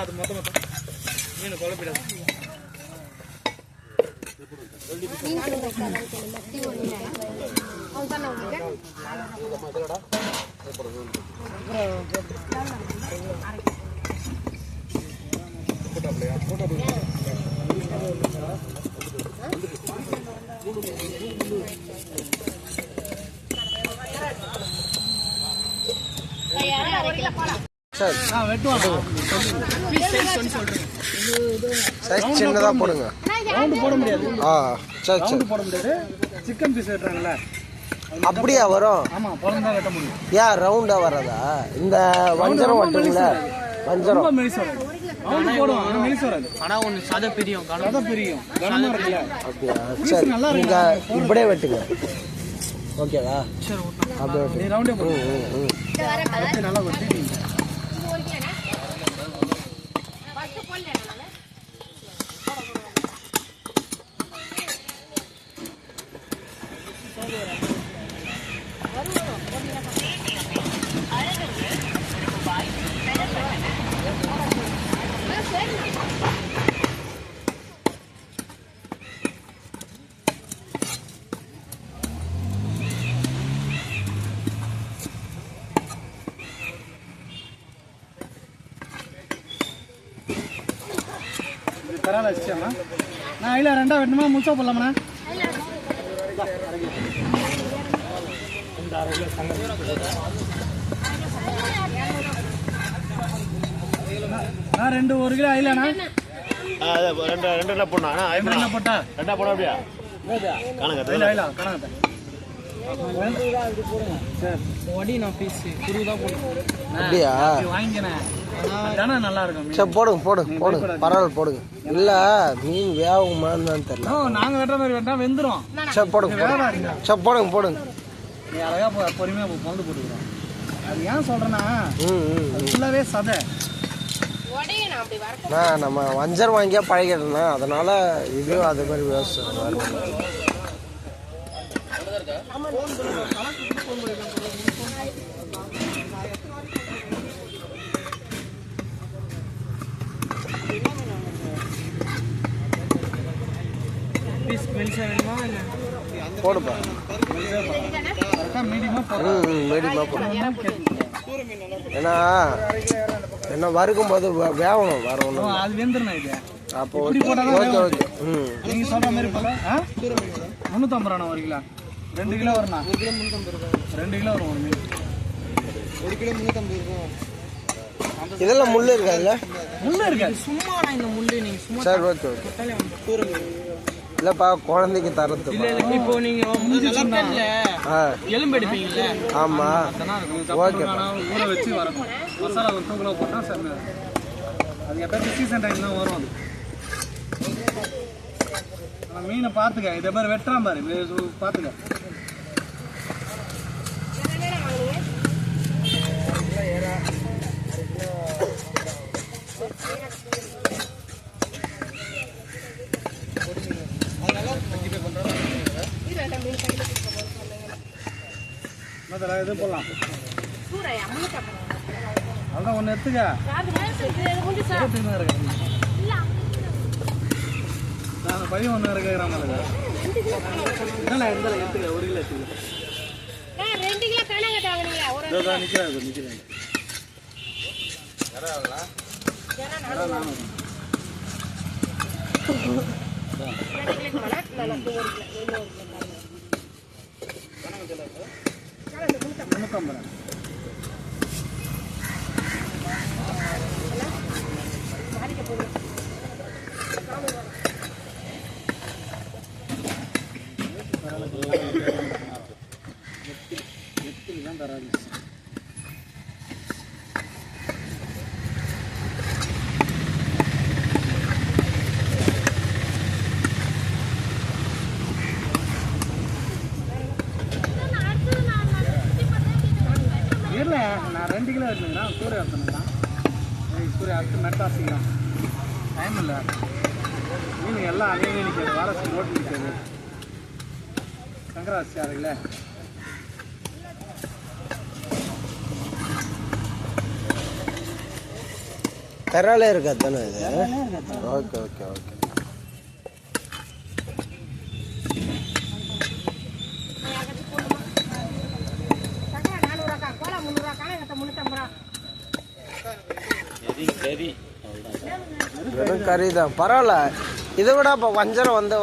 அது மொத்தம் மீன் குழப்பிடாது. சின்னதா போடுங்க. போட முடியாது. போட முடியாது. சிக்கன் பீஸ் வெட்டுறாங்கல்ல அப்படியா வரும்? ஆமா, பழம் வெட்ட முடியும். ஏன் ரவுண்டா வராதா? இந்த வஞ்சரம் வெட்டுங்களா? வஞ்சரம் போடுவோம், ஆனா மெலிசு வராது. ஆனா ஒண்ணு சதை பிரியும், கனமா பிரியும், கனமா இருக்குல்ல. அப்படியா? சரி, நீங்க இப்படியே வெட்டுங்க. ஓகேவா? சரி, அப்படியே வெட்டு. நீ ரவுண்டே போடு. நல்லா வெட்டி தரால வச்சுக்கோங்க. நான் இல்லை ரெண்டா வெட்டணுமா முழுசா போடலாமா? நான் 2 1 கிலோ ஐலாண்ணா. ரெண்டு கிலோ போடணும். என்ன போட்டா? ரெண்டா போட அப்படியா? ஐலா கணக்கு. அப்படியா? வாங்கிக்கிறேன். நல்லா இருக்கும். சரி, போடுங்க. பரவாயில்ல, போடுங்க. இல்ல மீன் வேகுமான்னு தெரியல. நாங்க வெட்டுற மாதிரி வெட்டா வெந்துரும். சரி, போடுங்க. நீ அழகா பொறுமையா பந்து போட்டுக்கிறோம். அது ஏன் சொல்றேன்னா ஃபுல்லாவே சதை. நம்ம வஞ்சர் வாங்கியா பழகிட்டோம்னா அதனால இது அதே மாதிரி விவசாயம். போடுப்பா. மீடியமா ஏன்னா என்ன வறுக்கும் போது வேகணும். வேற ஒன்றும் அது வெந்துடணும். இது அப்போ ஓகே. நீங்க சொல்ற மாதிரி போல 350 ரூபா 1 கிலோ. 2 கிலோ வரும்ண்ணா. 2 கிலோ வரும் ஒரு மீன். 1 கிலோ 350 இருக்கும். இதெல்லாம் முள்ளு இருக்காதுல்ல? முள்ளு இருக்காது. சும்மா இந்த முள்ளு நீங்க சும்மா. சரி, ஓகே. இல்லப்பா, குழந்தைக்கு தரது. இப்போ நீங்க எலும்பு எடுப்பீங்கல்ல? ஆமா, ஓகே. ஊற வச்சு வரணும். மசாலா ஒரு 2 கிலோ போட்டா சரி. அது எப்போ சீசன் டைம் தான் வரும். அது மீனை பார்த்துக்க. இதே மாதிரி வெட்டுறான் பாரு, பார்த்துக்க. இது போடலாம். அதான் ஒன்று எடுத்துக்க. நான் பையன் ஒன்று இருக்கிறான். எடுத்துக்க 1 கிலோ எடுத்துக்க. நிற்கிறேன். நான் 2 கிலோ எடுத்துங்களா? சூரிய அர்த்தம்ங்களா? சூரிய அர்த்தம் மெட்டாசிக்கலாம். டைம் இல்லை. மீன் எல்லாம் அங்கே நிற்கிறது. வாரத்துக்கு ஓட்டு நிற்கிறது. சங்கராசி அதுங்களே. கராலே இருக்கா தானே இது? Okay okay okay. வெறும் கறி தான், பரவாயில்ல. இதை விட இப்போ வஞ்சரம் வந்து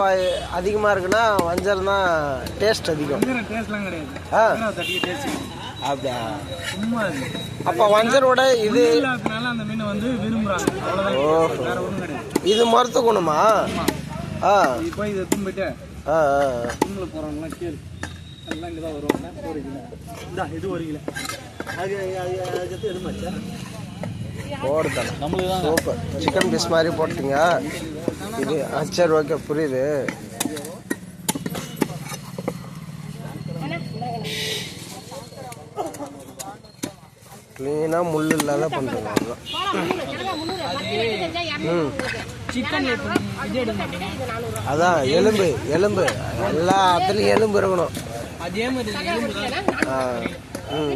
அதிகமாக இருக்குன்னா வஞ்சரம் தான் டேஸ்ட் அதிகம். டேஸ்ட்லாம் கிடையாது. அப்படியா? சும்மா அப்போ வஞ்சரோட இது இல்லாதனால அந்த மீனை வந்து விரும்புறாங்க. அவ்வளோதான், வேற ஒன்றும் கிடையாது. இது மருத்துவ குணமா? ஆ இப்போ இதை எடுத்துன்னு ஆ கும்பல போகிறவங்களாம் கேளு, எல்லாம் இங்கே தான் வருவாங்க. 1 கிலோ இந்தா, இது 1 கிலோ. அது எடுத்து எடுமாச்சா போடுதல நம்மளுக்கு தான் சூப்பர். சிக்கன் பீஸ் மாதிரி போட்டீங்க இது. சரி ஓகே, புரியுது. க்ளீனாக முள் இல்லாத பண்ணுறோம். அதான் எலும்பு எலும்பு எல்லாத்துலேயும் எலும்பு இருக்கணும். அதே மாதிரி ஆ ம்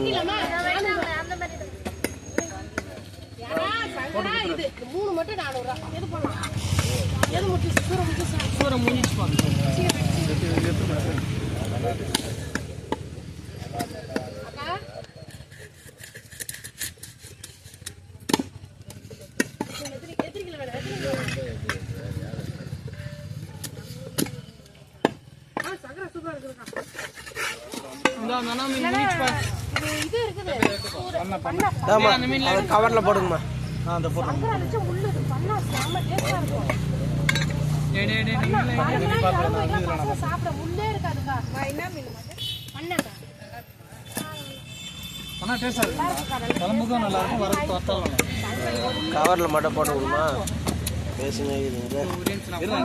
ஆமாம், அதை கவரில் போடுங்கம்மா. அந்த போட்டோம். ஆனால் டேஸ்டாக இருக்கும். குழம்புக்கும் நல்லா இருக்கும், வரது வத்தாலும் கவரில் மட்டும் போட்டு விடுமா? பேசுங்க நல்லா